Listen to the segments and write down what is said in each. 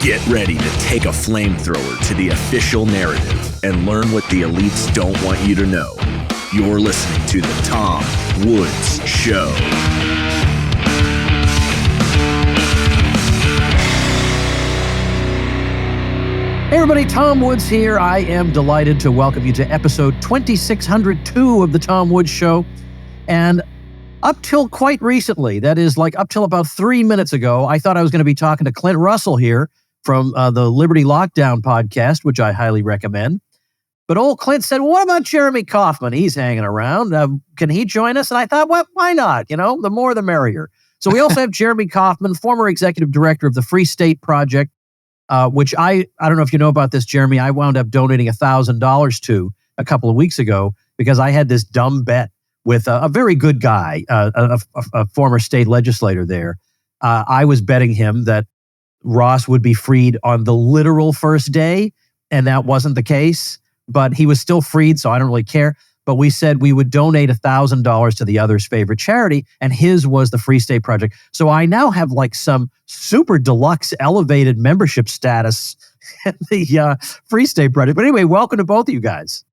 Get ready to take a flamethrower to the official narrative and learn what the elites don't want you to know. You're listening to The Tom Woods Show. Hey everybody, Tom Woods here. I am delighted to welcome you to episode 2602 of The Tom Woods Show. And up till quite recently, that is like up till about 3 minutes ago, I thought I was going to be talking to Clint Russell here from the Liberty Lockdown podcast, which I highly recommend. But old Clint said, well, what about Jeremy Kauffman? He's hanging around. Can he join us? And I thought, well, why not? You know, the more the merrier. So we also have Jeremy Kauffman, former executive director of the Free State Project, which I don't know if you know about this, Jeremy. I wound up donating $1,000 to a couple of weeks ago because I had this dumb bet with a very good guy, a former state legislator there. I was betting him that Ross would be freed on the literal first day, and that wasn't the case. But he was still freed, so I don't really care. But we said we would donate $1,000 to the other's favorite charity, and his was the Free State Project. So I now have like some super deluxe elevated membership status at the Free State Project. But anyway, welcome to both of you guys.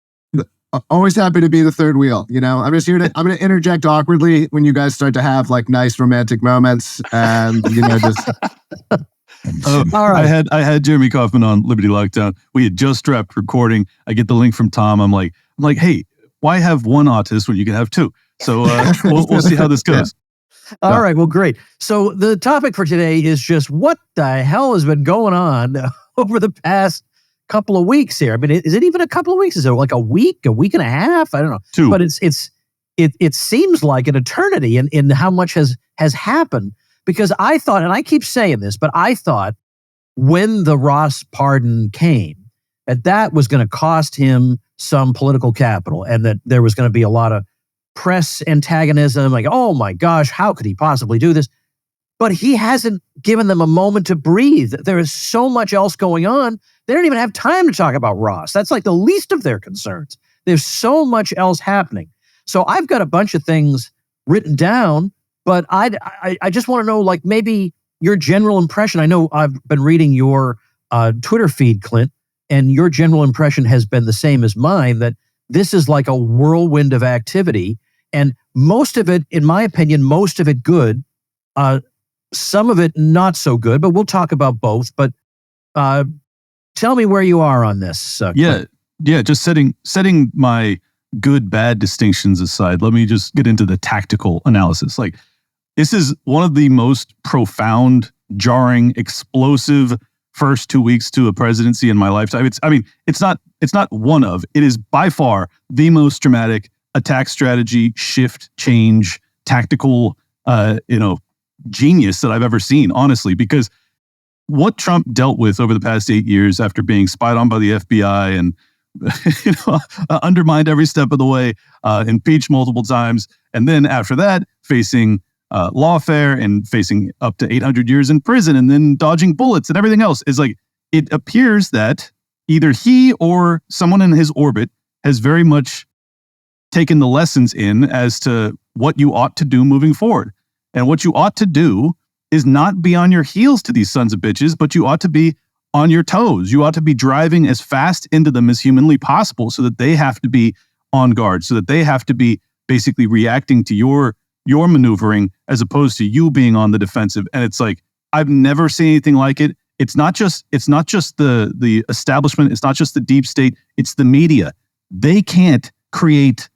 Always happy to be the third wheel. You know, I'm just here to, I'm going to interject awkwardly when you guys start to have like nice romantic moments and, you know, just. All right. I had Jeremy Kauffman on Liberty Lockdown. We had just wrapped recording. I get the link from Tom. I'm like, hey, why have one autist when you can have two? So we'll see how this goes. Yeah. All right. Well, great. So the topic for today is just what the hell has been going on over the past couple of weeks here. I mean, is it even a couple of weeks? Is it like a week and a half? I don't know. Two. But it seems like an eternity in how much has happened. Because I thought, and I keep saying this, but I thought when the Ross pardon came, that was going to cost him some political capital and that there was going to be a lot of press antagonism, like, oh my gosh, how could he possibly do this? But he hasn't given them a moment to breathe. There is so much else going on. They don't even have time to talk about Ross. That's like the least of their concerns. There's so much else happening. So I've got a bunch of things written down. But I just want to know, like, maybe your general impression. I know I've been reading your Twitter feed, Clint, and your general impression has been the same as mine, that this is like a whirlwind of activity. And most of it, in my opinion, most of it good, some of it not so good, but we'll talk about both. But tell me where you are on this. Yeah, just setting my good, bad distinctions aside, let me just get into the tactical analysis. Like, this is one of the most profound, jarring, explosive first 2 weeks to a presidency in my lifetime. It's not one of, it is by far the most dramatic attack strategy, shift, change, tactical, genius that I've ever seen, honestly, because what Trump dealt with over the past 8 years after being spied on by the FBI and undermined every step of the way, impeached multiple times, and then after that, facing lawfare and facing up to 800 years in prison and then dodging bullets and everything else, is like, it appears that either he or someone in his orbit has very much taken the lessons in as to what you ought to do moving forward. And what you ought to do is not be on your heels to these sons of bitches, but you ought to be on your toes. You ought to be driving as fast into them as humanly possible so that they have to be on guard, so that they have to be basically reacting to your maneuvering as opposed to you being on the defensive. And it's like, I've never seen anything like it. It's not just the establishment. It's not just the deep state. It's the media. They can't create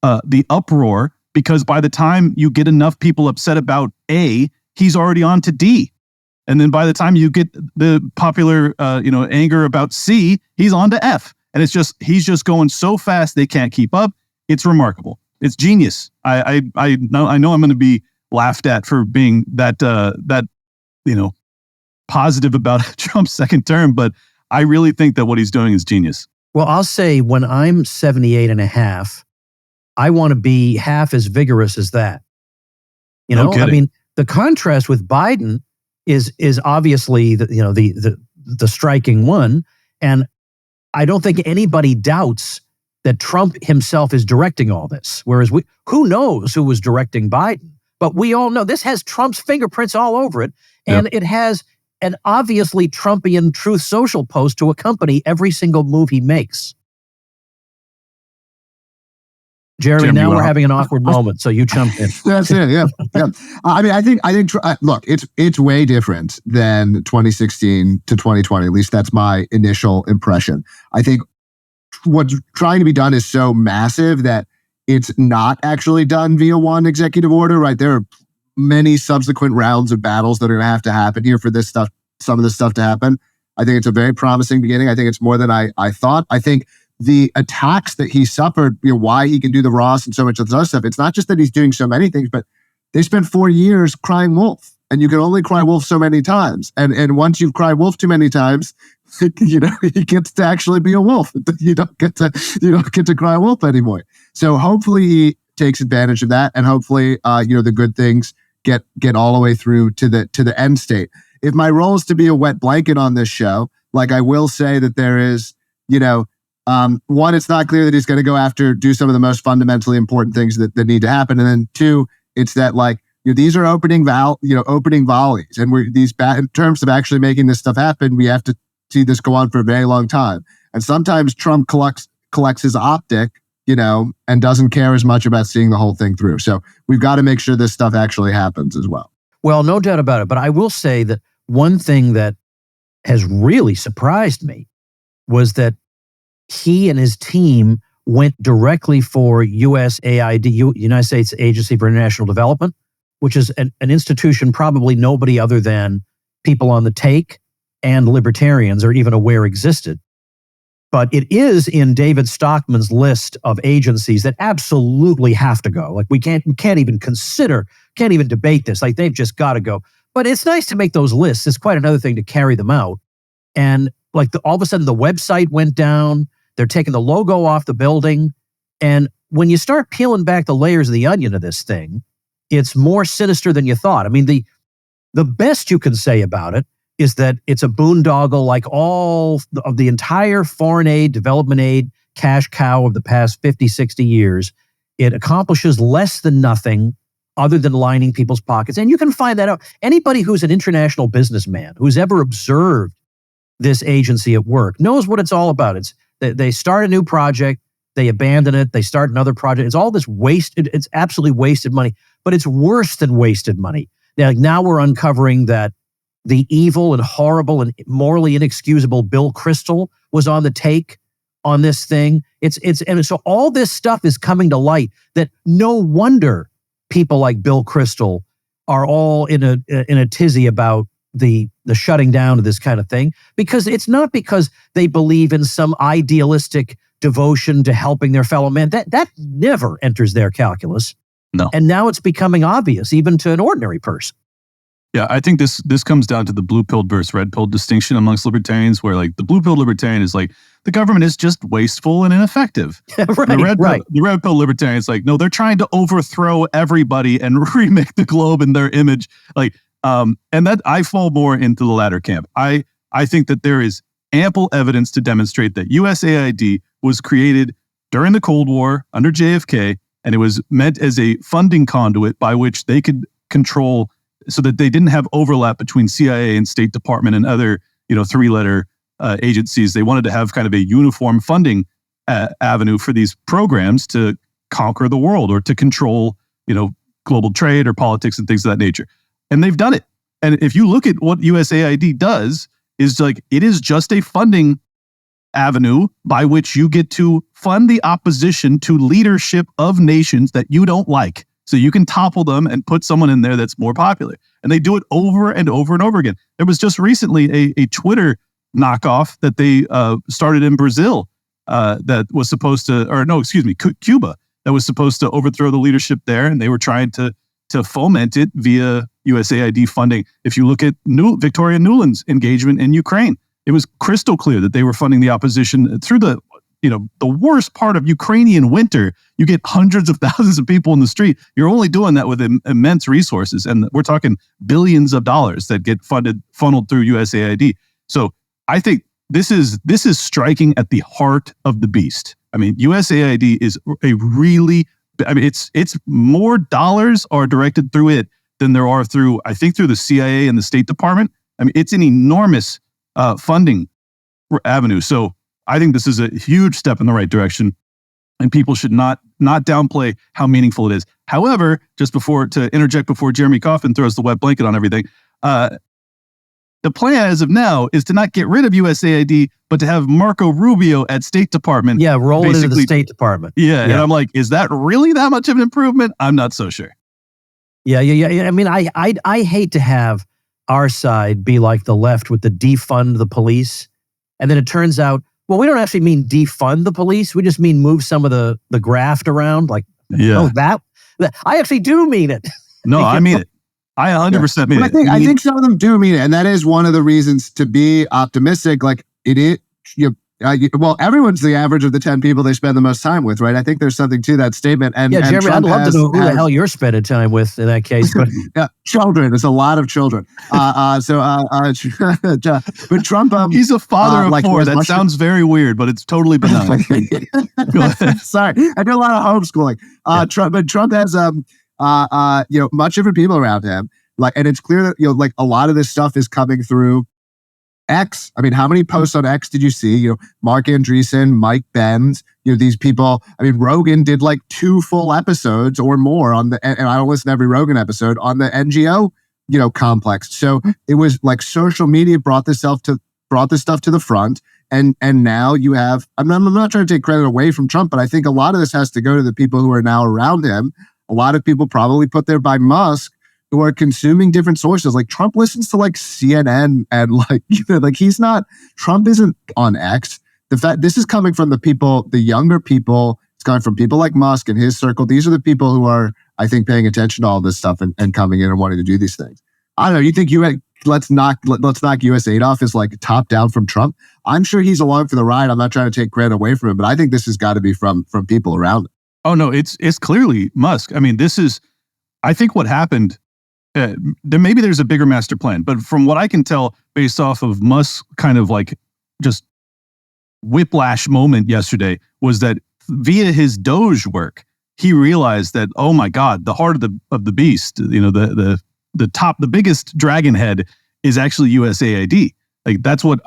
the uproar because by the time you get enough people upset about A, he's already on to D. And then by the time you get the popular, anger about C, he's on to F. And he's just going so fast they can't keep up. It's remarkable. It's genius. I know I'm going to be laughed at for being that positive about Trump's second term, but I really think that what he's doing is genius. Well, I'll say when I'm 78 and a half, I want to be half as vigorous as that. No kidding. I mean, the contrast with Biden is obviously the striking one, and I don't think anybody doubts that Trump himself is directing all this. Whereas who knows who was directing Biden? But we all know this has Trump's fingerprints all over it, and it has an obviously Trumpian Truth Social post to accompany every single move he makes. Jeremy, now we're having an awkward moment, so you jump in. That's it. Yeah. I mean, I think. Look, it's way different than 2016 to 2020. At least that's my initial impression. I think what's trying to be done is so massive that it's not actually done via one executive order. Right? There are many subsequent rounds of battles that are going to happen here for this stuff. Some of this stuff to happen. I think it's a very promising beginning. I think it's more than I thought. I think the attacks that he suffered, why he can do the Ross and so much of the other stuff. It's not just that he's doing so many things, but they spent 4 years crying wolf, and you can only cry wolf so many times. And once you've cried wolf too many times, he gets to actually be a wolf. You don't get to cry wolf anymore. So hopefully he takes advantage of that, and hopefully the good things get all the way through to the end state. If my role is to be a wet blanket on this show, like I will say that there is, one, it's not clear that he's going to do some of the most fundamentally important things that need to happen. And then two, it's that these are opening volleys. And in terms of actually making this stuff happen, we have to see this go on for a very long time. And sometimes Trump collects his optic, and doesn't care as much about seeing the whole thing through. So we've got to make sure this stuff actually happens as well. Well, no doubt about it. But I will say that one thing that has really surprised me was that he and his team went directly for USAID, United States Agency for International Development, which is an institution probably nobody other than people on the take and libertarians are even aware existed. But it is in David Stockman's list of agencies that absolutely have to go. Like we can't even debate this. Like they've just got to go. But it's nice to make those lists. It's quite another thing to carry them out. And all of a sudden the website went down. They're taking the logo off the building. And when you start peeling back the layers of the onion of this thing, it's more sinister than you thought. I mean, the best you can say about it is that it's a boondoggle like all of the entire foreign aid, development aid, cash cow of the past 50, 60 years. It accomplishes less than nothing other than lining people's pockets. And you can find that out. Anybody who's an international businessman who's ever observed this agency at work knows what it's all about. They start a new project, they abandon it, they start another project. It's all this it's absolutely wasted money, but it's worse than wasted money. Now we're uncovering that the evil and horrible and morally inexcusable Bill Kristol was on the take on this thing. And so all this stuff is coming to light that no wonder people like Bill Kristol are all in a tizzy about the shutting down of this kind of thing, because it's not because they believe in some idealistic devotion to helping their fellow man. That never enters their calculus. No. And now it's becoming obvious even to an ordinary person. Yeah, I think this comes down to the blue-pilled versus red-pilled distinction amongst libertarians, where the blue-pilled libertarian is the government is just wasteful and ineffective. Right, The red-pilled libertarian is no, they're trying to overthrow everybody and remake the globe in their image. And that I fall more into the latter camp. I think that there is ample evidence to demonstrate that USAID was created during the Cold War under JFK, and it was meant as a funding conduit by which they could control, so that they didn't have overlap between CIA and State Department and other, three-letter agencies. They wanted to have kind of a uniform funding avenue for these programs to conquer the world or to control, global trade or politics and things of that nature. And they've done it. And if you look at what USAID does, is it is just a funding avenue by which you get to fund the opposition to leadership of nations that you don't like. So you can topple them and put someone in there that's more popular. And they do it over and over and over again. There was just recently a Twitter knockoff that they started in Brazil that was supposed to, Cuba, that was supposed to overthrow the leadership there. And they were trying to foment it via USAID funding. If you look at Victoria Nuland's engagement in Ukraine, it was crystal clear that they were funding the opposition through the worst part of Ukrainian winter. You get hundreds of thousands of people in the street. You're only doing that with immense resources. And we're talking billions of dollars that get funneled through USAID. So I think this is striking at the heart of the beast. I mean, USAID is it's more dollars are directed through it than there are through the CIA and the State Department. I mean, it's an enormous funding avenue. So I think this is a huge step in the right direction, and people should not downplay how meaningful it is. However, to interject before Jeremy Kauffman throws the wet blanket on everything, the plan as of now is to not get rid of USAID, but to have Marco Rubio at State Department. Yeah, roll it into the State Department. Yeah, and I'm like, is that really that much of an improvement? I'm not so sure. Yeah. I mean, I hate to have our side be like the left with the defund the police, and then it turns out, well, we don't actually mean defund the police. We just mean move some of the graft around. Like, that I actually do mean it. No, I mean it. I 100% mean it. I think some of them do mean it, and that is one of the reasons to be optimistic. Like well, everyone's the average of the 10 people they spend the most time with, right? I think there's something to that statement. And Jeremy, Trump I'd love to know who the hell you're spending time with in that case. But children, there's a lot of children. But Trump, he's a father of four. That sounds very weird, but it's totally benign. Go ahead. Sorry, I do a lot of homeschooling. Trump has much different people around him. Like, and it's clear that like a lot of this stuff is coming through X. I mean, how many posts on X did you see? Mark Andreessen, Mike Benz, these people. I mean, Rogan did like 2 full episodes or more and I don't listen to every Rogan episode on the NGO, complex. So it was like social media brought this stuff to the front. And now you have, I'm not trying to take credit away from Trump, but I think a lot of this has to go to the people who are now around him. A lot of people probably put there by Musk who are consuming different sources. Like Trump listens to like CNN and like he's not, Trump isn't on X. This is coming from the younger people. It's coming from people like Musk and his circle. These are the people who are, I think, paying attention to all this stuff and coming in and wanting to do these things. I don't know. You think let's knock USAID off is like top down from Trump? I'm sure he's along for the ride. I'm not trying to take credit away from him, but I think this has got to be from people around him. Oh no, it's clearly Musk. I mean, I think what happened, there's a bigger master plan, but from what I can tell, based off of Musk's kind of like just whiplash moment yesterday, was that via his DOGE work, he realized that, oh my God, the heart of the beast, the biggest dragon head is actually USAID. Like that's what.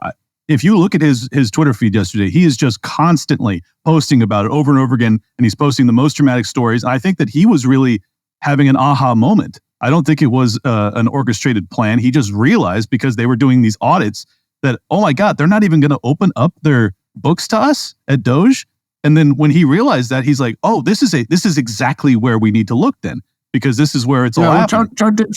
If you look at his Twitter feed yesterday, he is just constantly posting about it over and over again, and he's posting the most dramatic stories. I think that he was really having an aha moment. I don't think it was an orchestrated plan. He just realized because they were doing these audits that, oh my God, they're not even going to open up their books to us at DOGE. And then when he realized that, he's like, oh, this is exactly where we need to look then, because this is where it's all happening. Trump did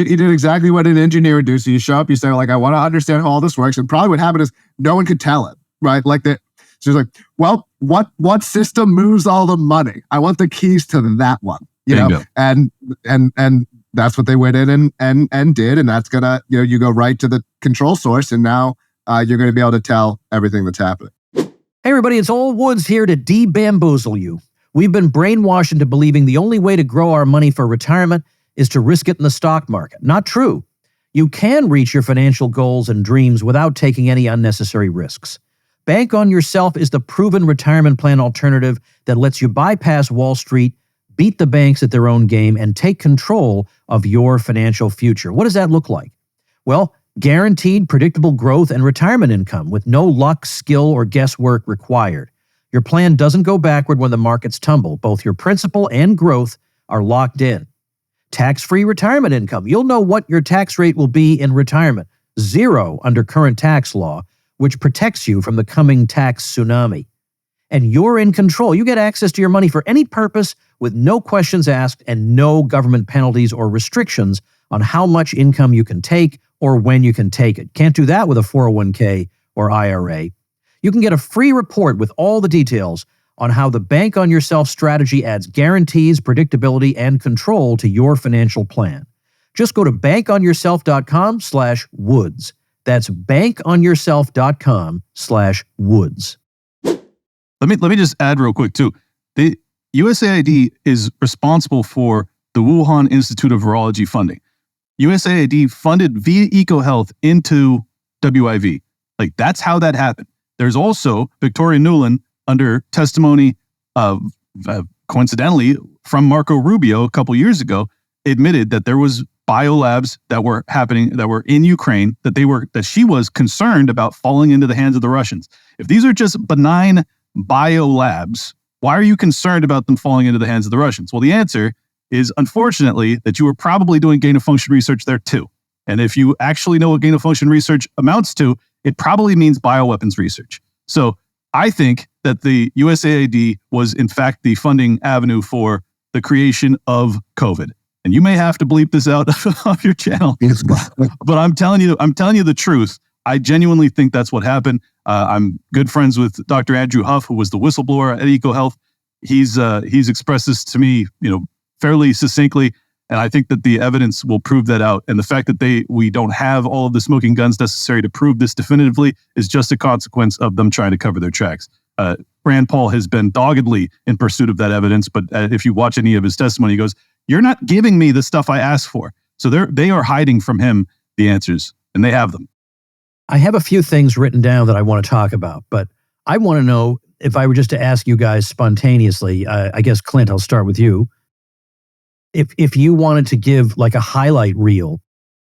he did exactly what an engineer would do. So you show up, you say, like, I want to understand how all this works. And probably what happened is no one could tell him, right? Like that. So he's like, well, what system moves all the money? I want the keys to that one, and that's what they went in and did. And that's gonna, you go right to the control source, and now you're going to be able to tell everything that's happening. Hey everybody, it's Old Woods here to de-bamboozle you. We've been brainwashed into believing the only way to grow our money for retirement is to risk it in the stock market. Not true. You can reach your financial goals and dreams without taking any unnecessary risks. Bank on Yourself is the proven retirement plan alternative that lets you bypass Wall Street, beat the banks at their own game, and take control of your financial future. What does that look like? Well, guaranteed predictable growth and retirement income with no luck, skill, or guesswork required. Your plan doesn't go backward when the markets tumble. Both your principal and growth are locked in. Tax-free retirement income. You'll know what your tax rate will be in retirement. 0 under current tax law, which protects you from the coming tax tsunami. And you're in control. You get access to your money for any purpose with no questions asked and no government penalties or restrictions on how much income you can take or when you can take it. Can't do that with a 401k or IRA. You can get a free report with all the details on how the Bank on Yourself strategy adds guarantees, predictability, and control to your financial plan. Just go to bankonyourself.com/woods. That's bankonyourself.com/woods. Let me just add real quick too. The USAID is responsible for the Wuhan Institute of Virology funding. USAID funded via EcoHealth into WIV. Like that's how that happened. There's also Victoria Nuland under testimony coincidentally from Marco Rubio a couple years ago admitted that there was biolabs that were happening, that were in Ukraine, that she was concerned about falling into the hands of the Russians. If these are just benign biolabs, why are you concerned about them falling into the hands of the Russians? Well, the answer is, unfortunately, that you were probably doing gain-of-function research there too. And if you actually know what gain-of-function research amounts to, it probably means bioweapons research. So I think that the USAID was, in fact, the funding avenue for the creation of COVID. And you may have to bleep this out of your channel, but I'm telling you the truth. I genuinely think that's what happened. I'm good friends with Dr. Andrew Huff, who was the whistleblower at EcoHealth. He's expressed this to me, fairly succinctly, and I think that the evidence will prove that out. And the fact that we don't have all of the smoking guns necessary to prove this definitively is just a consequence of them trying to cover their tracks. Rand Paul has been doggedly in pursuit of that evidence, but if you watch any of his testimony, he goes, "You're not giving me the stuff I asked for." So they are hiding from him the answers, and they have them. I have a few things written down that I want to talk about, but I want to know, if I were just to ask you guys spontaneously, I guess, Clint, I'll start with you. If you wanted to give like a highlight reel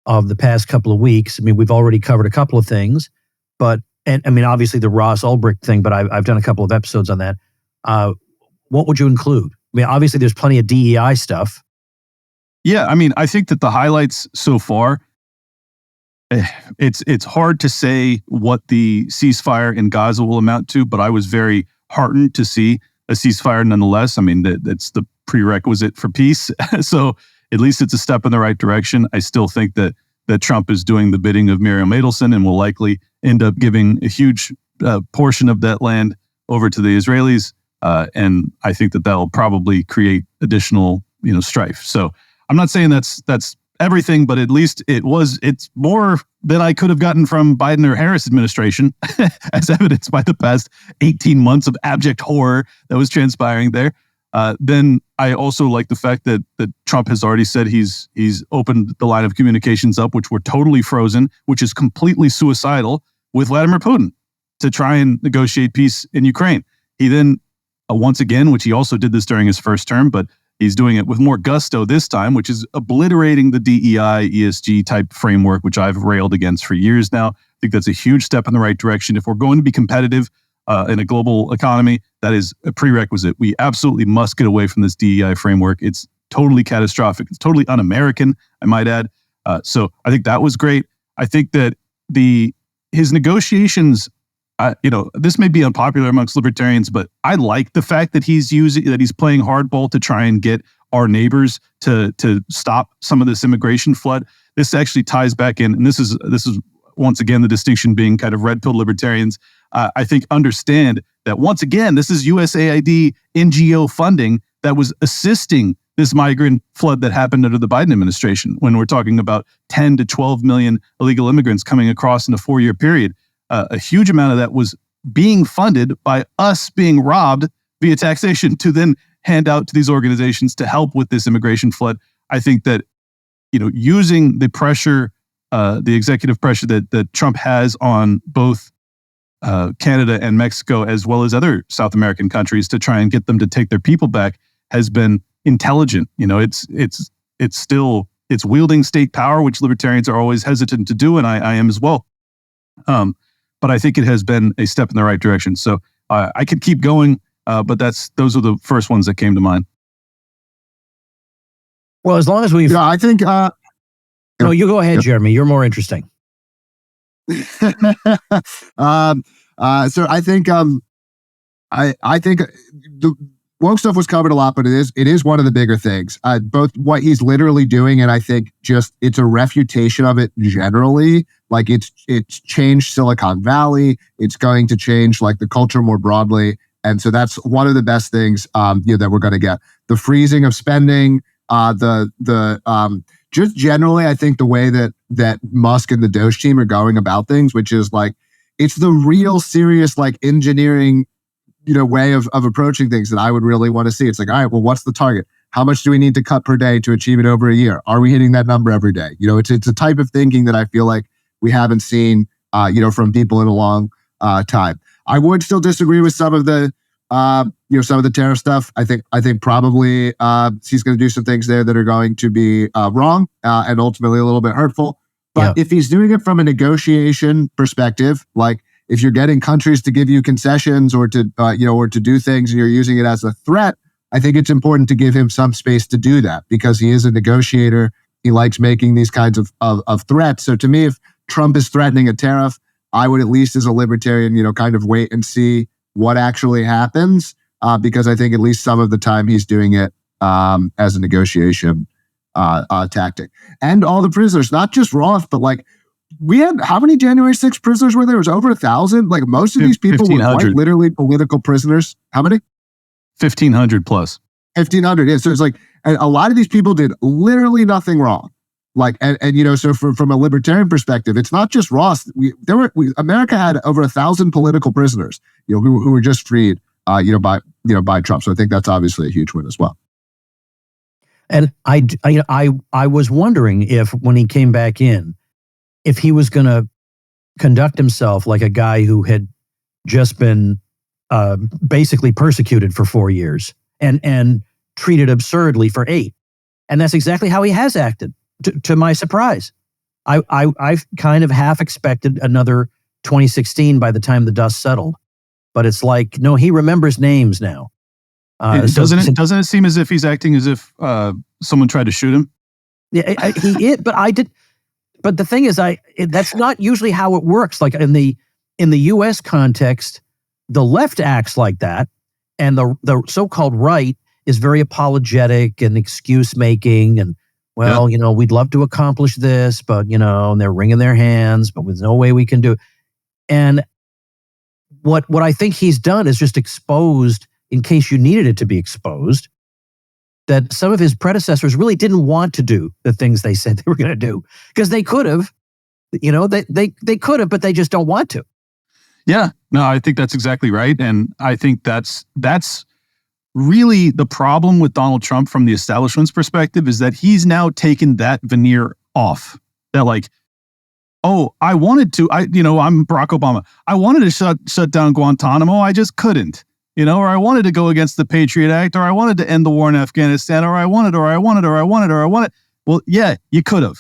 of the past couple of weeks, I mean, we've already covered a couple of things, but, and I mean, obviously the Ross Ulbricht thing, but I've done a couple of episodes on that. What would you include? I mean, obviously there's plenty of DEI stuff. Yeah, I mean, I think that the highlights so far, it's hard to say what the ceasefire in Gaza will amount to, but I was very heartened to see a ceasefire nonetheless. I mean, that's the prerequisite for peace. So at least it's a step in the right direction. I still think that Trump is doing the bidding of Miriam Adelson and will likely end up giving a huge portion of that land over to the Israelis. And I think that will probably create additional, strife. So I'm not saying that's everything, but at least it's more than I could have gotten from Biden or Harris administration, as evidenced by the past 18 months of abject horror that was transpiring there. Then I also like the fact that Trump has already said he's opened the line of communications up, which were totally frozen, which is completely suicidal, with Vladimir Putin to try and negotiate peace in Ukraine. He then, once again, which he also did this during his first term, but he's doing it with more gusto this time, which is obliterating the DEI, ESG type framework, which I've railed against for years now. I think that's a huge step in the right direction. If we're going to be competitive in a global economy, that is a prerequisite. We absolutely must get away from this DEI framework. It's totally catastrophic. It's totally un-American, I might add. So I think that was great. I think that his negotiations, this may be unpopular amongst libertarians, but I like the fact that he's playing hardball to try and get our neighbors to stop some of this immigration flood. This actually ties back in, and this is once again the distinction being kind of red pill libertarians. I think understand that once again this is USAID NGO funding that was assisting this migrant flood that happened under the Biden administration. When we're talking about 10 to 12 million illegal immigrants coming across in a 4-year period. A huge amount of that was being funded by us being robbed via taxation to then hand out to these organizations to help with this immigration flood. I think that, using the pressure, the executive pressure that Trump has on both Canada and Mexico, as well as other South American countries, to try and get them to take their people back, has been intelligent. It's wielding state power, which libertarians are always hesitant to do, and I am as well. But I think it has been a step in the right direction. So I could keep going, but those are the first ones that came to mind. Well, as long as we've... I think... no, you go ahead, Jeremy. You're more interesting. So I think I think the woke stuff was covered a lot, but it is one of the bigger things. Both what he's literally doing, and I think just it's a refutation of it generally. Like it's changed Silicon Valley. It's going to change like the culture more broadly, and so that's one of the best things that we're going to get. The freezing of spending, just generally, I think the way that Musk and the DOGE team are going about things, which is like it's the real serious like engineering way of approaching things that I would really want to see. It's like, all right, well, what's the target? How much do we need to cut per day to achieve it over a year? Are we hitting that number every day? It's a type of thinking that I feel like we haven't seen, from people in a long time. I would still disagree with some of the Some of the tariff stuff, I think probably he's going to do some things there that are going to be wrong and ultimately a little bit hurtful. But if he's doing it from a negotiation perspective, like if you're getting countries to give you concessions or to do things and you're using it as a threat, I think it's important to give him some space to do that because he is a negotiator. He likes making these kinds of threats. So to me, if Trump is threatening a tariff, I would at least as a libertarian, kind of wait and see what actually happens because I think at least some of the time he's doing it as a negotiation tactic. And all the prisoners, not just Roth, but like we had, how many January 6th prisoners were there? It was over 1,000. Like most of these people were quite literally political prisoners. How many? 1,500 plus. 1,500, yeah. So it's like, and a lot of these people did literally nothing wrong. Like, so from a libertarian perspective, it's not just Ross. America had over 1,000 political prisoners, who were just freed, by Trump. So I think that's obviously a huge win as well. And I was wondering if when he came back in, if he was going to conduct himself like a guy who had just been basically persecuted for 4 years and treated absurdly for 8. And that's exactly how he has acted, to my surprise. I kind of half expected another 2016 by the time the dust settled. But it's like, no, he remembers names now. Doesn't it seem as if he's acting as if someone tried to shoot him? Yeah, he is. But the thing is, that's not usually how it works. Like in the U.S. context, the left acts like that, and the so-called right is very apologetic and excuse making, and we'd love to accomplish this, but and they're wringing their hands, but there's no way we can do it. And what I think he's done is just exposed, in case you needed it to be exposed, that some of his predecessors really didn't want to do the things they said they were going to do, because they could have, they could have, but they just don't want to. Yeah, no, I think that's exactly right. And I think that's really the problem with Donald Trump from the establishment's perspective, is that he's now taken that veneer off. That like, I wanted to, I'm Barack Obama. I wanted to shut down Guantanamo. I just couldn't, or I wanted to go against the Patriot Act, or I wanted to end the war in Afghanistan, or I wanted. Well, yeah, you could have.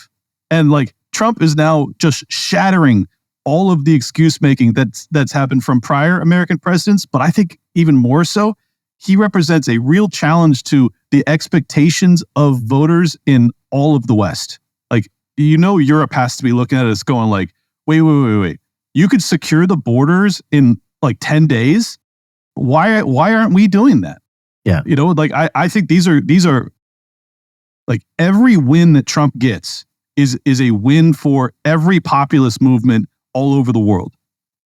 And like Trump is now just shattering all of the excuse making that's happened from prior American presidents. But I think even more so, he represents a real challenge to the expectations of voters in all of the West. Like, Europe has to be looking at us going like, wait. You could secure the borders in like 10 days. Why aren't we doing that? Yeah. I think these are like every win that Trump gets is a win for every populist movement all over the world.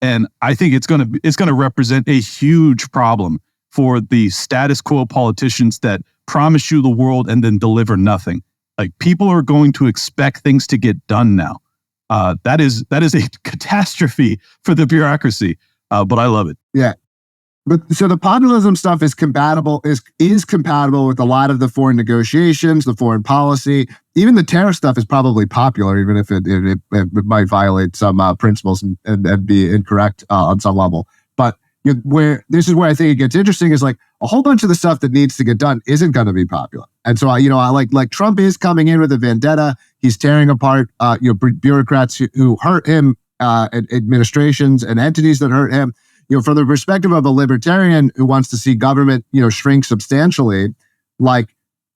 And I think it's going to represent a huge problem for the status quo politicians that promise you the world and then deliver nothing. Like, people are going to expect things to get done now. That is a catastrophe for the bureaucracy, but I love it. Yeah. But so the populism stuff is compatible with a lot of the foreign negotiations, the foreign policy. Even the tariff stuff is probably popular, even if it might violate some principles and be incorrect on some level. But this is where I think it gets interesting, is like a whole bunch of the stuff that needs to get done isn't going to be popular. And so I like Trump is coming in with a vendetta. He's tearing apart bureaucrats who hurt him, administrations and entities that hurt him. From the perspective of a libertarian who wants to see government, shrink substantially, like,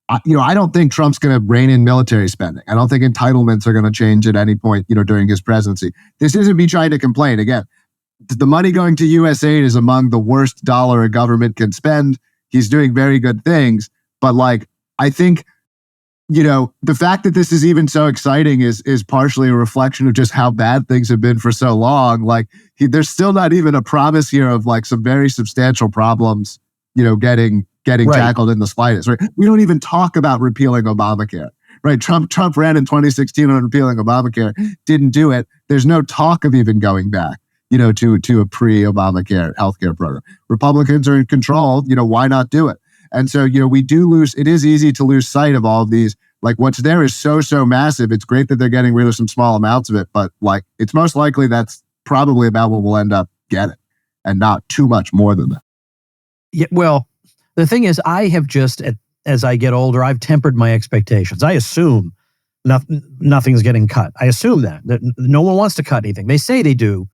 I don't think Trump's going to rein in military spending. I don't think entitlements are going to change at any point, during his presidency. This isn't me trying to complain. Again, the money going to USAID is among the worst dollar a government can spend. He's doing very good things. But like, I think, the fact that this is even so exciting is partially a reflection of just how bad things have been for so long. Like, there's still not even a promise here of like some very substantial problems, getting right. Tackled in the slightest. Right? We don't even talk about repealing Obamacare. Right? Trump ran in 2016 on repealing Obamacare, didn't do it. There's no talk of even going back, to a pre-Obamacare healthcare program. Republicans are in control. Why not do it? And so, we do lose, it is easy to lose sight of all of these. Like, what's there is so massive. It's great that they're getting rid of some small amounts of it, but like, it's most likely that's probably about what we'll end up getting and not too much more than that. Yeah, well, the thing is, I have just, as I get older, I've tempered my expectations. I assume nothing's getting cut. I assume that no one wants to cut anything. They say they do,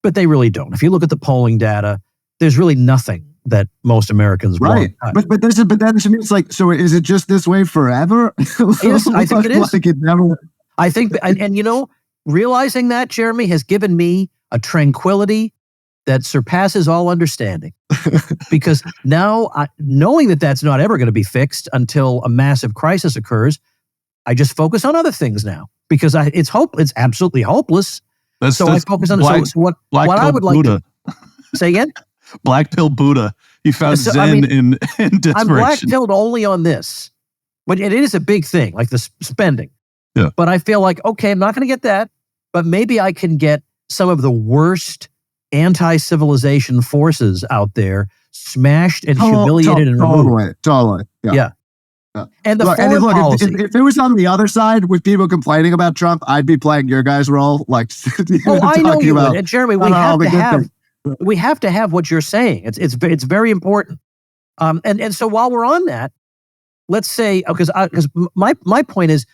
but they really don't. If you look at the polling data, there's really nothing that most Americans want. But then to me, it's like, so is it just this way forever? Yes, I think it is. Like it never. I think, and you know, realizing that, Jeremy, has given me a tranquility that surpasses all understanding. Because now, knowing that that's not ever going to be fixed until a massive crisis occurs, I just focus on other things now because it's absolutely hopeless. I focus on what I would like to say again. Black pill Buddha. He found Zen in desperation. I'm black-pilled only on this, but it is a big thing, like the spending. Yeah. But I feel like, okay, I'm not going to get that, but maybe I can get some of the worst anti-civilization forces out there smashed and humiliated and removed. Totally. Yeah. And the foreign policy. If it was on the other side with people complaining about Trump, I'd be playing your guys' role. Like, I know you would. And Jeremy, we have to have what you're saying. It's very important. And so while we're on that, let's say, because my point is,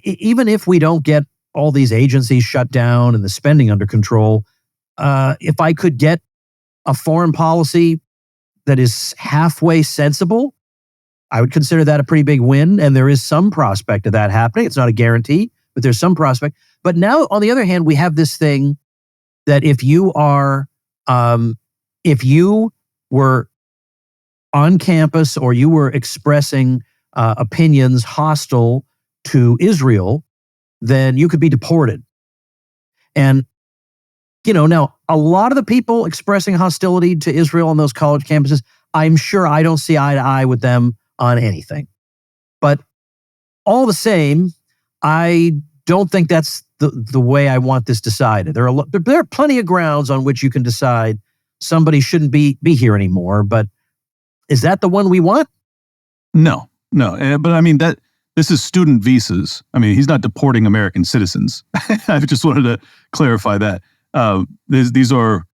even if we don't get all these agencies shut down and the spending under control, if I could get a foreign policy that is halfway sensible, I would consider that a pretty big win. And there is some prospect of that happening. It's not a guarantee, but there's some prospect. But now, on the other hand, we have this thing that if you were on campus or you were expressing opinions hostile to Israel, then you could be deported. And, you know, now a lot of the people expressing hostility to Israel on those college campuses, I'm sure I don't see eye to eye with them on anything. But all the same, I don't think that's the way I want this decided. There are plenty of grounds on which you can decide somebody shouldn't be here anymore. But is that the one we want? No. But I mean, this is student visas. I mean, he's not deporting American citizens. I just wanted to clarify that. These are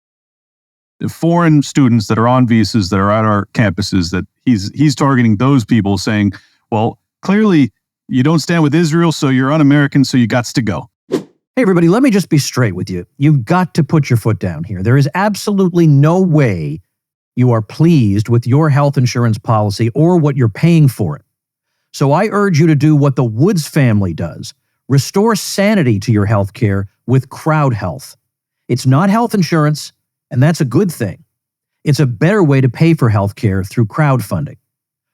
foreign students that are on visas that are at our campuses that he's targeting those people, saying, well, clearly you don't stand with Israel, so you're un-American, so you gots to go. Hey, everybody, let me just be straight with you. You've got to put your foot down here. There is absolutely no way you are pleased with your health insurance policy or what you're paying for it. So I urge you to do what the Woods family does. Restore sanity to your health care with Crowd Health. It's not health insurance, and that's a good thing. It's a better way to pay for health care through crowdfunding.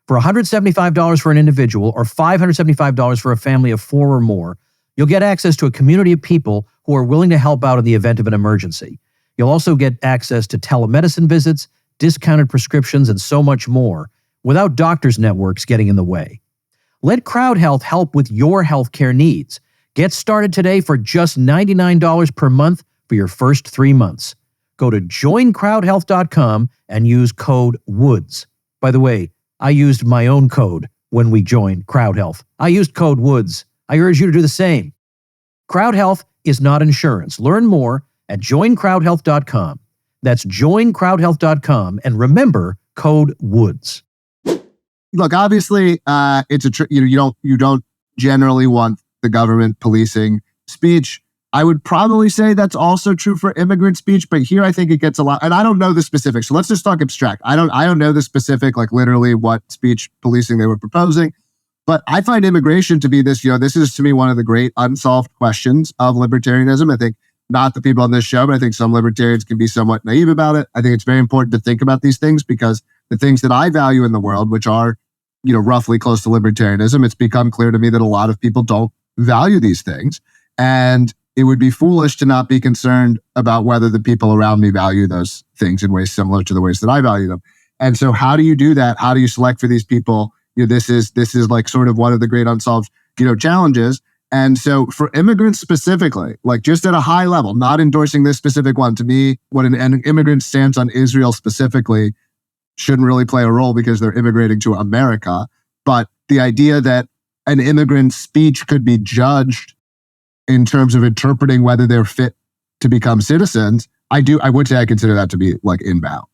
For $175 for an individual or $575 for a family of 4 or more, you'll get access to a community of people who are willing to help out in the event of an emergency. You'll also get access to telemedicine visits, discounted prescriptions, and so much more without doctors' networks getting in the way. Let Crowd Health help with your healthcare needs. Get started today for just $99 per month for your first 3 months. Go to joincrowdhealth.com and use code WOODS. By the way, I used my own code when we joined Crowd Health. I used code WOODS. I urge you to do the same. Crowd Health is not insurance. Learn more at joincrowdhealth.com. That's joincrowdhealth.com. And remember, code WOODS. Look, obviously, you don't generally want the government policing speech. I would probably say that's also true for immigrant speech, but here I think it gets a lot, and I don't know the specifics. So let's just talk abstract. I don't know the specific, like literally what speech policing they were proposing, but I find immigration to be this is to me one of the great unsolved questions of libertarianism. I think not the people on this show, but I think some libertarians can be somewhat naive about it. I think it's very important to think about these things because the things that I value in the world, which are, roughly close to libertarianism, it's become clear to me that a lot of people don't value these things. And it would be foolish to not be concerned about whether the people around me value those things in ways similar to the ways that I value them. And so how do you do that? How do you select for these people? This is like sort of one of the great unsolved, challenges. And so for immigrants specifically, like just at a high level, not endorsing this specific one, to me, what an immigrant stance on Israel specifically shouldn't really play a role because they're immigrating to America. But the idea that an immigrant's speech could be judged in terms of interpreting whether they're fit to become citizens, I would say I consider that to be like inbound.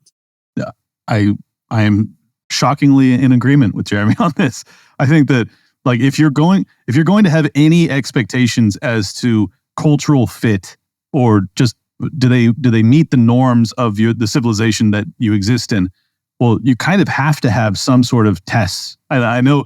Yeah, I I am shockingly in agreement with Jeremy on this. I think that like if you're going to have any expectations as to cultural fit or just do they meet the norms of the civilization that you exist in, well, you kind of have to have some sort of tests. I know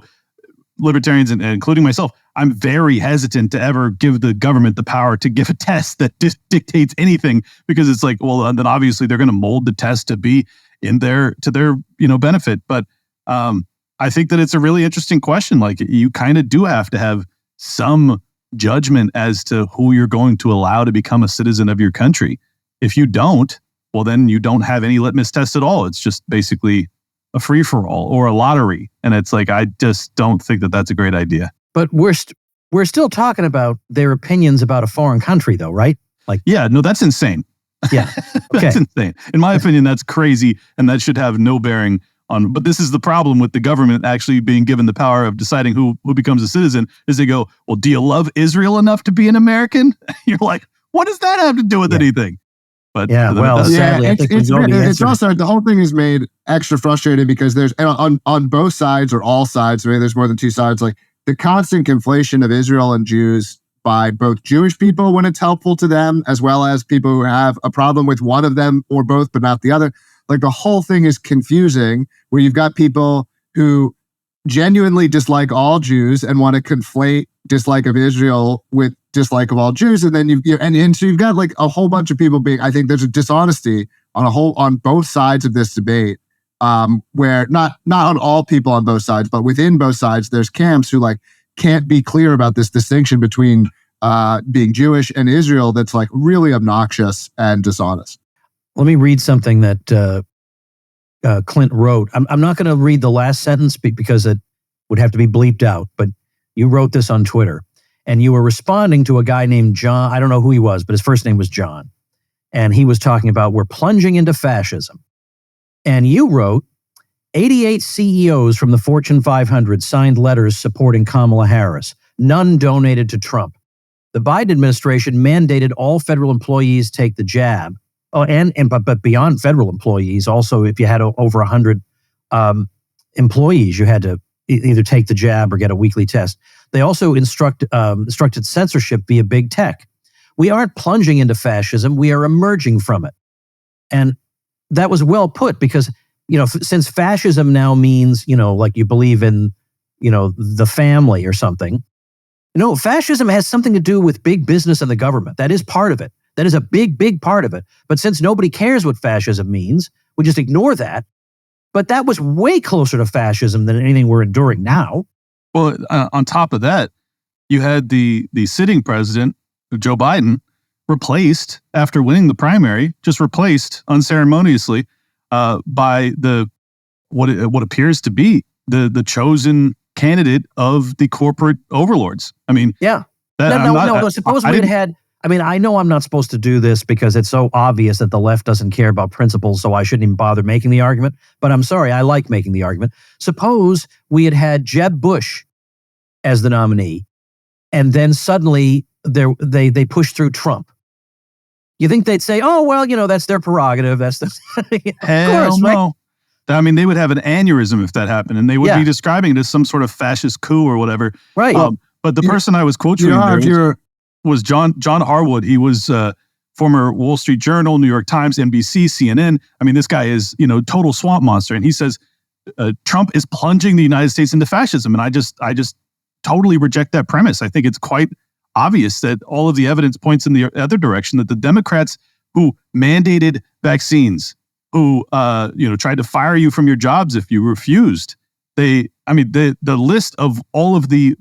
libertarians, and including myself, I'm very hesitant to ever give the government the power to give a test that dictates anything, because it's like, well, then obviously they're going to mold the test to be to their benefit. But I think that it's a really interesting question. Like, you kind of do have to have some judgment as to who you're going to allow to become a citizen of your country. If you don't, well, then you don't have any litmus test at all. It's just basically a free-for-all or a lottery. And it's like, I just don't think that that's a great idea. But we're still talking about their opinions about a foreign country, though, right? Like, yeah, no, that's insane. Yeah, okay. That's insane. In my opinion, that's crazy, and that should have no bearing on. But this is the problem with the government actually being given the power of deciding who becomes a citizen. Is they go, well, do you love Israel enough to be an American? You're like, what does that have to do with anything? But yeah, well, sadly, I think it's also, the whole thing is made extra frustrating because there's on both sides or all sides. Maybe there's more than two sides. Like the constant conflation of Israel and Jews by both Jewish people when it's helpful to them, as well as people who have a problem with one of them or both, but not the other. Like the whole thing is confusing, where you've got people who genuinely dislike all Jews and want to conflate dislike of Israel with dislike of all Jews, and then so you've got like a whole bunch of people being. I think there's a dishonesty on both sides of this debate, where not on all people on both sides, but within both sides, there's camps who like can't be clear about this distinction between being Jewish and Israel. That's like really obnoxious and dishonest. Let me read something that Clint wrote. I'm not going to read the last sentence because it would have to be bleeped out, but you wrote this on Twitter, and you were responding to a guy named John. I don't know who he was, but his first name was John. And he was talking about, we're plunging into fascism. And you wrote, 88 CEOs from the Fortune 500 signed letters supporting Kamala Harris. None donated to Trump. The Biden administration mandated all federal employees take the jab. Oh, but beyond federal employees, also if you had over 100 employees, you had to either take the jab or get a weekly test. They also instructed censorship via big tech. We aren't plunging into fascism; we are emerging from it. And that was well put, because since fascism now means like you believe in the family or something. Fascism has something to do with big business and the government. That is part of it. That is a big part of it. But since nobody cares what fascism means, we just ignore that. But that was way closer to fascism than anything we're enduring now. Well, on top of that, you had the sitting president, Joe Biden, replaced after winning the primary, just replaced unceremoniously by what appears to be the chosen candidate of the corporate overlords. I mean, yeah. No. Suppose we had. I mean, I know I'm not supposed to do this because it's so obvious that the left doesn't care about principles, so I shouldn't even bother making the argument. But I'm sorry, I like making the argument. Suppose we had Jeb Bush as the nominee, and then suddenly they push through Trump. You think they'd say, "Oh, well, that's their prerogative. That's the." Hell course, no. Right? I mean, they would have an aneurysm if that happened, and they would be describing it as some sort of fascist coup or whatever. Right. But the person I was quoting was John Harwood. He was former Wall Street Journal, New York Times, NBC, CNN. I mean, this guy is, total swamp monster. And he says, Trump is plunging the United States into fascism. And I just totally reject that premise. I think it's quite obvious that all of the evidence points in the other direction, that the Democrats who mandated vaccines, who, tried to fire you from your jobs if you refused, the list of all of the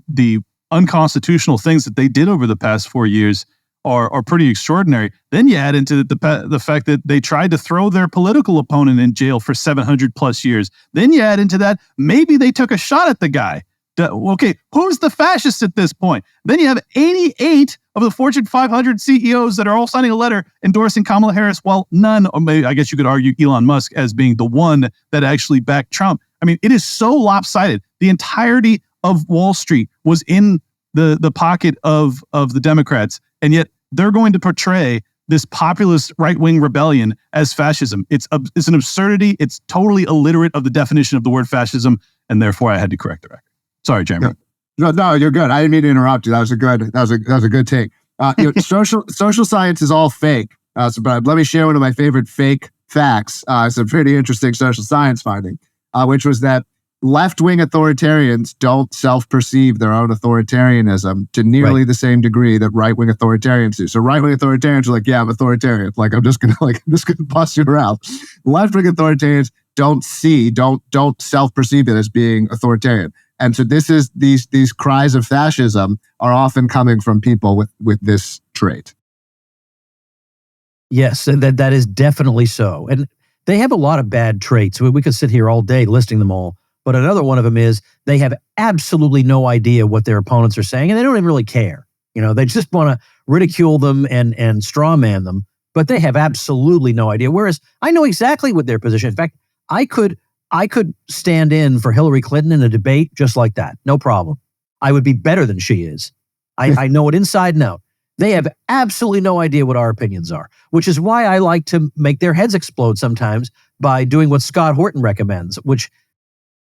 unconstitutional things that they did over the past 4 years are pretty extraordinary. Then you add into the fact that they tried to throw their political opponent in jail for 700 plus years. Then you add into that, maybe they took a shot at the guy. Okay, who's the fascist at this point? Then you have 88 of the Fortune 500 CEOs that are all signing a letter endorsing Kamala Harris, while none, or maybe I guess you could argue Elon Musk as being the one that actually backed Trump. I mean, it is so lopsided. The entirety of Wall Street was in the pocket of the Democrats, and yet they're going to portray this populist right-wing rebellion as fascism. It's an absurdity. It's totally illiterate of the definition of the word fascism, and therefore I had to correct the record. Sorry, Jeremy. No, you're good. I didn't mean to interrupt you. That was a good take. Social science is all fake. But let me share one of my favorite fake facts. It's a pretty interesting social science finding, which was that left-wing authoritarians don't self-perceive their own authoritarianism to nearly the same degree that right-wing authoritarians do. So right-wing authoritarians are like, yeah, I'm authoritarian. Like, I'm just gonna bust you around. Left-wing authoritarians don't self-perceive it as being authoritarian. And so these cries of fascism are often coming from people with this trait. Yes, that is definitely so. And they have a lot of bad traits. We could sit here all day listing them all. But another one of them is they have absolutely no idea what their opponents are saying, and they don't even really care. They just want to ridicule them and straw man them, but they have absolutely no idea. Whereas I know exactly what their position. In fact, I could stand in for Hillary Clinton in a debate just like that. No problem. I would be better than she is. I know it inside and out. They have absolutely no idea what our opinions are, which is why I like to make their heads explode sometimes by doing what Scott Horton recommends, which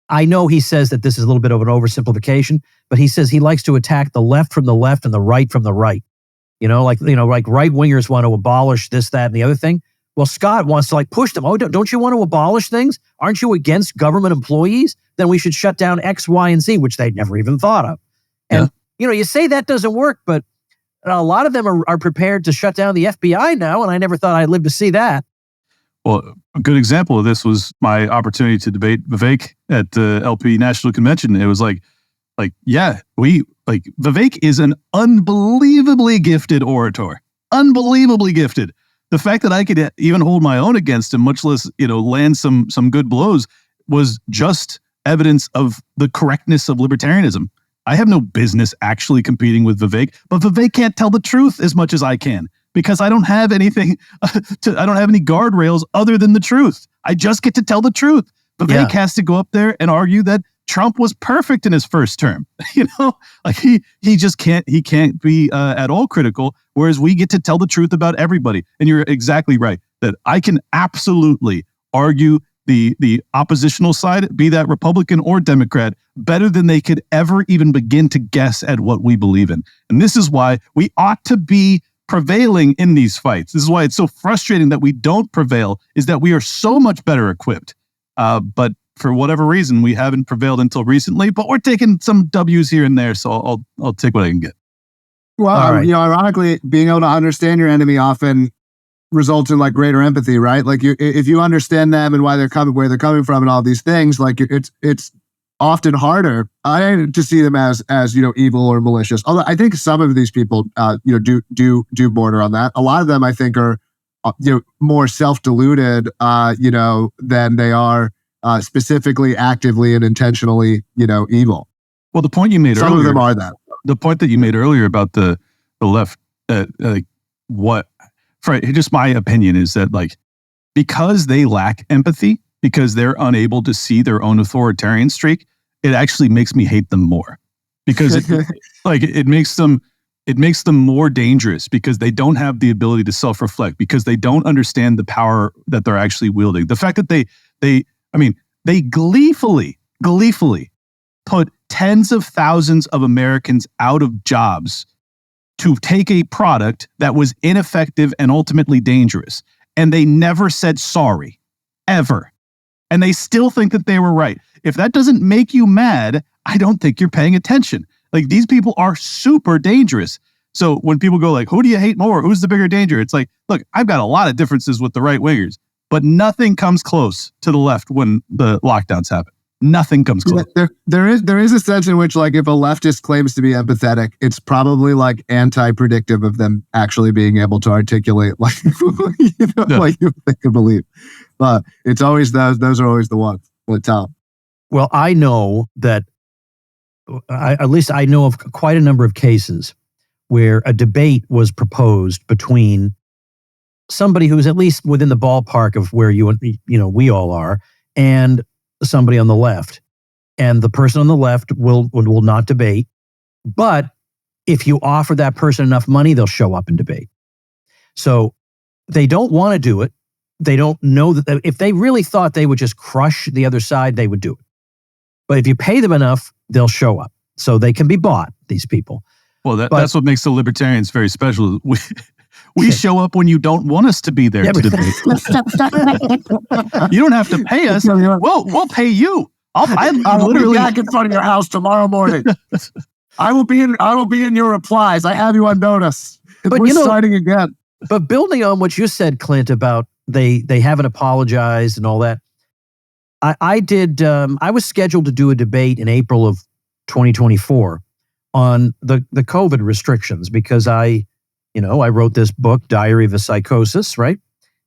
I know he says that this is a little bit of an oversimplification, but he says he likes to attack the left from the left and the right from the right. Like right wingers want to abolish this, that, and the other thing. Well, Scott wants to push them. Oh, don't you want to abolish things? Aren't you against government employees? Then we should shut down X, Y, and Z, which they'd never even thought of. And, you say that doesn't work, but a lot of them are prepared to shut down the FBI now, and I never thought I'd live to see that. Well, a good example of this was my opportunity to debate Vivek at the LP National Convention. It was Vivek is an unbelievably gifted orator. Unbelievably gifted. The fact that I could even hold my own against him, much less, land some good blows, was just evidence of the correctness of libertarianism. I have no business actually competing with Vivek, but Vivek can't tell the truth as much as I can because I don't have anything, I don't have any guardrails other than the truth. I just get to tell the truth. Vivek has to go up there and argue that Trump was perfect in his first term. He just can't be at all critical, whereas we get to tell the truth about everybody. And you're exactly right that I can absolutely argue the oppositional side, be that Republican or Democrat, better than they could ever even begin to guess at what we believe in. And this is why we ought to be prevailing in these fights. This is why it's so frustrating that we don't prevail, is that we are so much better equipped. But for whatever reason, we haven't prevailed until recently, but we're taking some W's here and there. So I'll take what I can get. Well, ironically, being able to understand your enemy often results in greater empathy, right? If you understand them and where they're coming from and all these things, it's often harder to see them as evil or malicious. Although I think some of these people do border on that. A lot of them I think are more self-deluded than they are specifically, actively, and intentionally evil. Well, the point you made earlier, some of them are that. The point that you made earlier about the left, just my opinion is that because they lack empathy, because they're unable to see their own authoritarian streak, it actually makes me hate them more because it makes them more dangerous because they don't have the ability to self-reflect, because they don't understand the power that they're actually wielding. The fact that they gleefully put tens of thousands of Americans out of jobs to take a product that was ineffective and ultimately dangerous. And they never said sorry, ever. And they still think that they were right. If that doesn't make you mad, I don't think you're paying attention. These people are super dangerous. So when people go who do you hate more? Who's the bigger danger? It's look, I've got a lot of differences with the right wingers, but nothing comes close to the left when the lockdowns happen. Nothing comes close. There is a sense in which, if a leftist claims to be empathetic, it's probably anti-predictive of them actually being able to articulate what you think and believe. But it's always those are always the ones. What, Tom? Well, I know that at least I know of quite a number of cases where a debate was proposed between somebody who's at least within the ballpark of where we all are, and somebody on the left, and the person on the left will not debate. But if you offer that person enough money, they'll show up and debate. So they don't want to do it. They don't know that if they really thought they would just crush the other side, they would do it. But if you pay them enough, they'll show up. So they can be bought, these people. Well, that's what makes the libertarians very special. We show up when you don't want us to be there to debate. You don't have to pay us. We'll pay you. I'll literally be back in front of your house tomorrow morning. I will be in your replies. I have you on notice. But we're starting again. But building on what you said, Clint, about they haven't apologized and all that. I was scheduled to do a debate in April of 2024 on the COVID restrictions because I wrote this book, Diary of a Psychosis, right?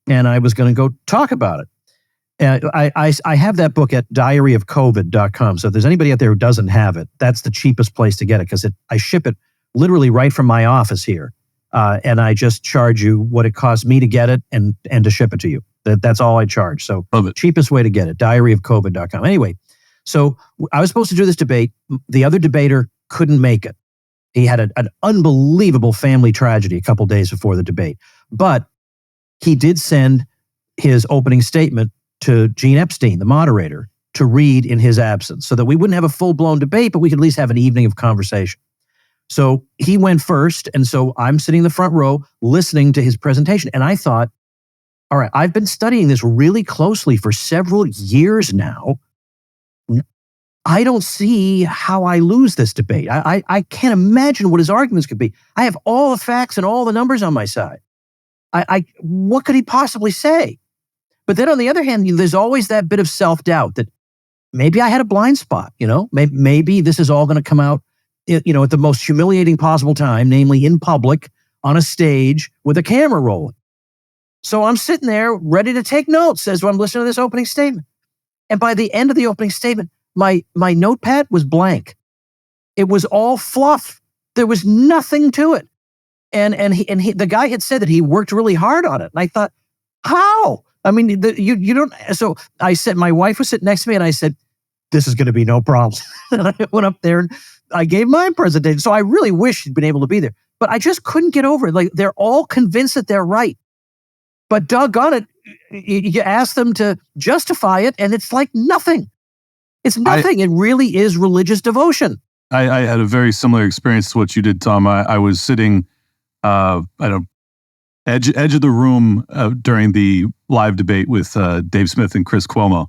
And I was going to go talk about it. And I have that book at diaryofcovid.com. So if there's anybody out there who doesn't have it, that's the cheapest place to get it because I ship it literally right from my office here. And I just charge you what it costs me to get it and to ship it to you. That's all I charge. So cheapest way to get it, diaryofcovid.com. Anyway, so I was supposed to do this debate. The other debater couldn't make it. He had an unbelievable family tragedy a couple days before the debate. But he did send his opening statement to Gene Epstein, the moderator, to read in his absence so that we wouldn't have a full-blown debate, but we could at least have an evening of conversation. So he went first, and so I'm sitting in the front row listening to his presentation. And I thought, all right, I've been studying this really closely for several years now. I don't see how I lose this debate. I can't imagine what his arguments could be. I have all the facts and all the numbers on my side. What could he possibly say? But then on the other hand, there's always that bit of self-doubt that maybe I had a blind spot, maybe this is all going to come out, at the most humiliating possible time, namely in public, on a stage with a camera rolling. So I'm sitting there ready to take notes as I'm listening to this opening statement. And by the end of the opening statement, my notepad was blank. It was all fluff. There was nothing to it. And the guy had said that he worked really hard on it. And I thought, how? I mean, you don't. So I said, my wife was sitting next to me, and I said, "This is going to be no problem." And I went up there and I gave my presentation. So I really wish he'd been able to be there, but I just couldn't get over it. Like they're all convinced that they're right, but doggone it, you ask them to justify it, and it's like nothing. It's nothing. It really is religious devotion. I had a very similar experience to what you did, Tom. I was sitting, edge of the room during the live debate with Dave Smith and Chris Cuomo,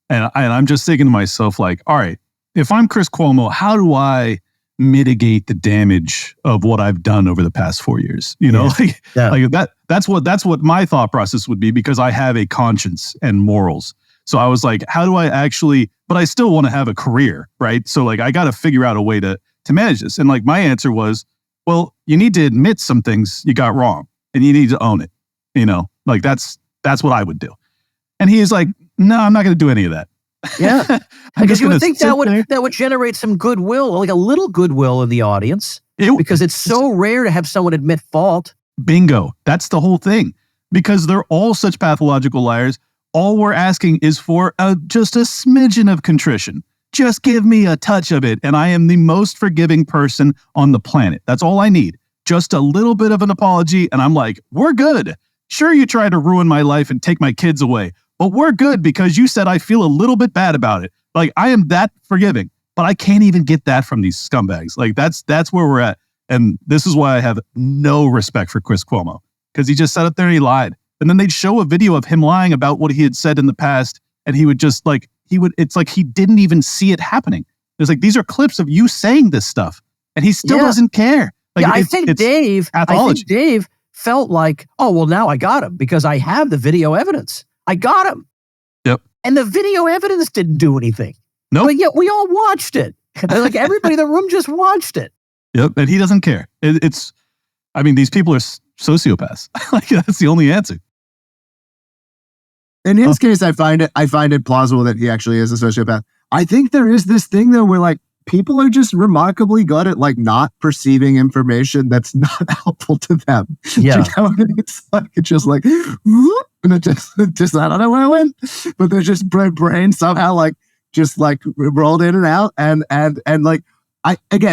and I'm just thinking to myself, like, all right, if I'm Chris Cuomo, how do I mitigate the damage of what I've done over the past 4 years? Like that. That's what my thought process would be, because I have a conscience and morals. So I was like, how do I actually? But I still want to have a career, right? So like, I got to figure out a way to manage this. And like, my answer was, well, you need to admit some things you got wrong, and you need to own it. Like that's what I would do. And he is like, no, I'm not going to do any of that. Yeah, because you would think that would generate some goodwill, like a little goodwill in the audience, because it's so rare to have someone admit fault. Bingo. That's the whole thing. Because they're all such pathological liars. All we're asking is for just a smidgen of contrition. Just give me a touch of it, and I am the most forgiving person on the planet. That's all I need. Just a little bit of an apology, and I'm like, we're good. Sure, you tried to ruin my life and take my kids away, but we're good because you said I feel a little bit bad about it. Like, I am that forgiving, but I can't even get that from these scumbags. Like, that's where we're at. And this is why I have no respect for Chris Cuomo, because he just sat up there and he lied. And then they'd show a video of him lying about what he had said in the past, and he would just it's like he didn't even see it happening. It's like, these are clips of you saying this stuff, and he still doesn't care. Like, I think Dave felt like, oh, well, now I got him because I have the video evidence. I got him. Yep. And the video evidence didn't do anything. No. But yet we all watched it. Like, everybody in the room just watched it. Yep. And he doesn't care. These people are sociopaths. Like, that's the only answer. In his case, I find it plausible that he actually is a sociopath. I think there is this thing though where like people are just remarkably good at like not perceiving information that's not helpful to them. Yeah. It's just like, and it just I don't know where it went, but they're just brain somehow like just like rolled in and out, and like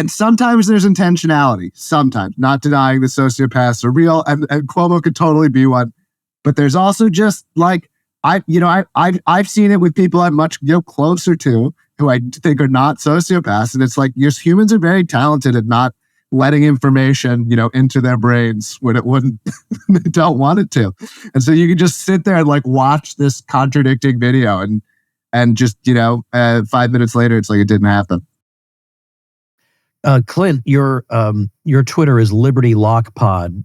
sometimes there's intentionality. Sometimes, not denying the sociopaths are real, and Cuomo could totally be one. But there's also just like, I've seen it with people I'm much closer to who I think are not sociopaths. And it's like, humans are very talented at not letting information, into their brains when it wouldn't, they don't want it to. And so you can just sit there and like watch this contradicting video and just, 5 minutes later, it's like it didn't happen. Clint, your Twitter is Liberty Lock Pod.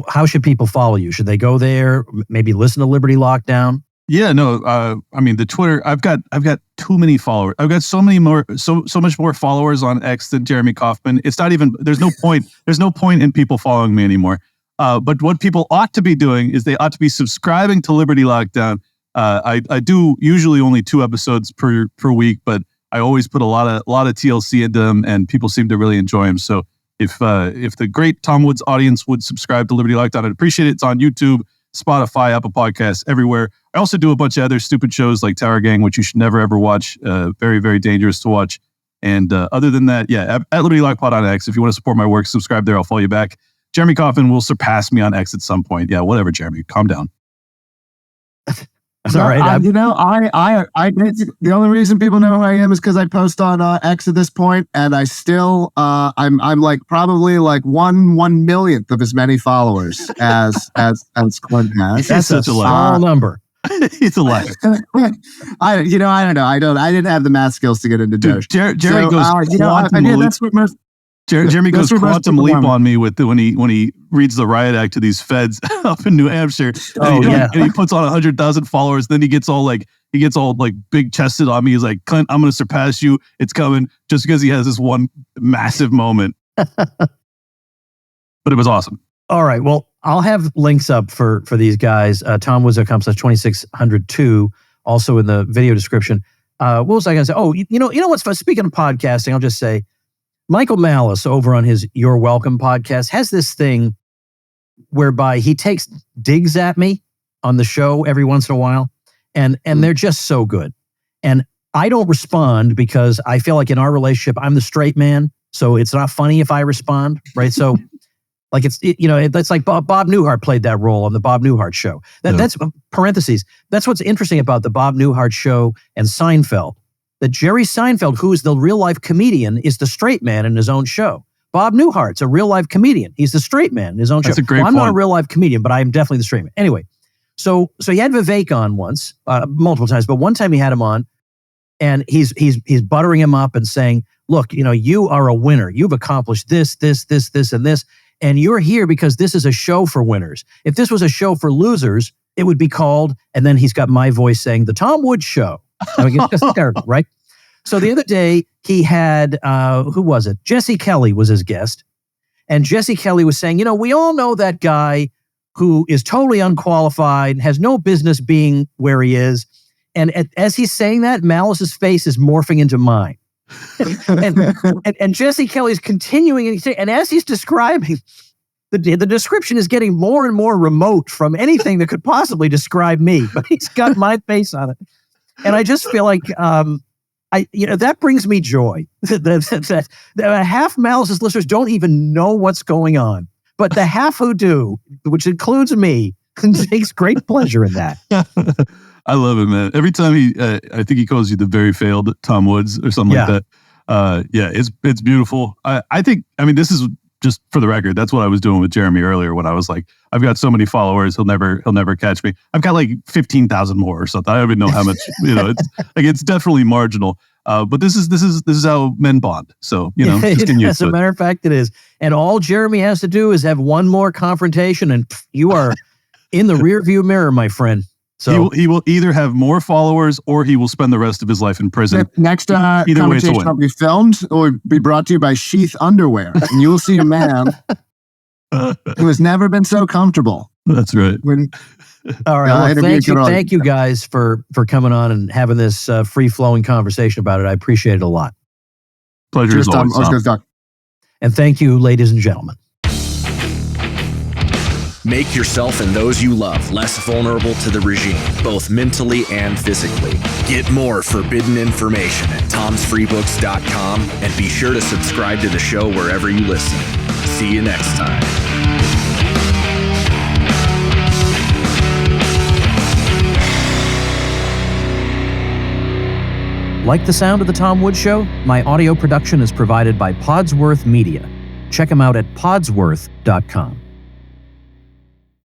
How should people follow you? Should they go there? Maybe listen to Liberty Lockdown? Yeah, no. The Twitter. I've got too many followers. I've got so much more followers on X than Jeremy Kauffman. It's not even. There's no point. There's no point in people following me anymore. But what people ought to be doing is they ought to be subscribing to Liberty Lockdown. I do usually only 2 episodes per week, but I always put a lot of TLC into them, and people seem to really enjoy them. So if the great Tom Woods audience would subscribe to Liberty Lockdown, I'd appreciate it. It's on YouTube, Spotify, Apple Podcasts, everywhere. I also do a bunch of other stupid shows like Tower Gang, which you should never ever watch. Very, very dangerous to watch. And other than that, yeah, at Liberty Lock Pod on X. If you want to support my work, subscribe there. I'll follow you back. Jeremy Kauffman will surpass me on X at some point. Yeah, whatever, Jeremy. Calm down. That's all right. I the only reason people know who I am is because I post on X at this point, and I still I'm like probably like 1/1,000,000th of as many followers as Clint has. That's a small number. It's a liar. I don't know. I didn't have the math skills to get into Doge. Jerry goes quantum leap. That's what most. Jeremy goes quantum leap on me with when he reads the riot act to these feds up in New Hampshire. And he puts on 100,000 followers. Then he gets all big chested on me. He's like, Clint, I'm going to surpass you. It's coming, just because he has this one massive moment. But it was awesome. All right. Well, I'll have links up for these guys. TomWoods.com/2602, also in the video description. What was I going to say? Oh, you know what's fun? Speaking of podcasting, I'll just say, Michael Malice over on his You're Welcome podcast has this thing whereby he takes digs at me on the show every once in a while, and they're just so good. And I don't respond because I feel like in our relationship, I'm the straight man, so it's not funny if I respond, right? So like that's like Bob Newhart played that role on the Bob Newhart show. That's parentheses. That's what's interesting about the Bob Newhart show and Seinfeld. That Jerry Seinfeld, who is the real-life comedian, is the straight man in his own show. Bob Newhart's a real-life comedian. He's the straight man in his own show. That's a great point. I'm not a real-life comedian, but I am definitely the straight man. Anyway, so he had Vivek on once, multiple times, but one time he had him on, and he's buttering him up and saying, look, you are a winner. You've accomplished this, and this, and you're here because this is a show for winners. If this was a show for losers, it would be called, and then he's got my voice saying, The Tom Woods Show. I mean, it's just hysterical, right? So the other day he had, who was it? Jesse Kelly was his guest. And Jesse Kelly was saying, we all know that guy who is totally unqualified, has no business being where he is. And as he's saying that, Malice's face is morphing into mine. and Jesse Kelly's continuing, and as he's describing, the description is getting more and more remote from anything that could possibly describe me, but he's got my face on it. And I just feel like, that brings me joy. that half Malice's listeners don't even know what's going on, but the half who do, which includes me, takes great pleasure in that. I love it, man. Every time I think he calls you the very failed Tom Woods or something like that. It's beautiful. I think, this is just for the record, that's what I was doing with Jeremy earlier when I was like, I've got so many followers, he'll never catch me. I've got like 15,000 more or something. I don't even know how much, it's definitely marginal. But this is how men bond. So, just in as a matter of fact, it is. And all Jeremy has to do is have one more confrontation and you are in the rear view mirror, my friend. So he will either have more followers or he will spend the rest of his life in prison. Next conversation will be filmed or be brought to you by Sheath Underwear. And you will see a man who has never been so comfortable. That's right. All right. Well, thank you guys for coming on and having this free-flowing conversation about it. I appreciate it a lot. Pleasure as always. And thank you, ladies and gentlemen. Make yourself and those you love less vulnerable to the regime, both mentally and physically. Get more forbidden information at tomsfreebooks.com and be sure to subscribe to the show wherever you listen. See you next time. Like the sound of The Tom Woods Show? My audio production is provided by Podsworth Media. Check them out at podsworth.com.